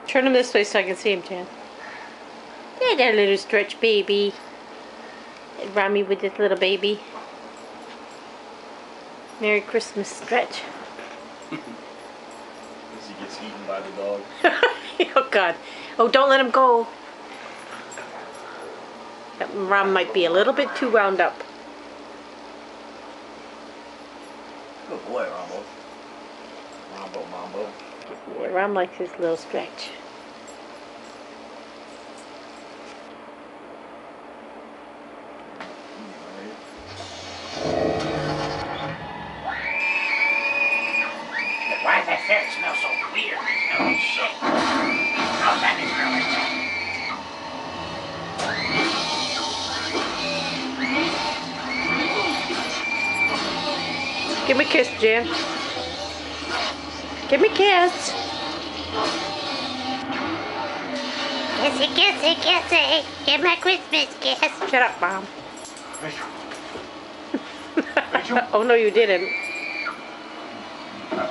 Turn him this way so I can see him, Jan. Hey there, little Stretch baby. Rami with this little baby. Merry Christmas, Stretch. As he gets eaten by the dog. Oh God. Oh, don't let him go. That Ram might be a little bit too wound up. Good boy, Rambo. Rambo, Mambo. Yeah, Ram likes his little Stretch. Why does that ferret smell so weird? It smells like shit. How's that smell like that? Give me a kiss, Jan. Give me a kiss. Kissy, kissy, kissy. Give my Christmas kiss. Shut up, Mom. Rachel. Rachel. Oh, no, you didn't. No.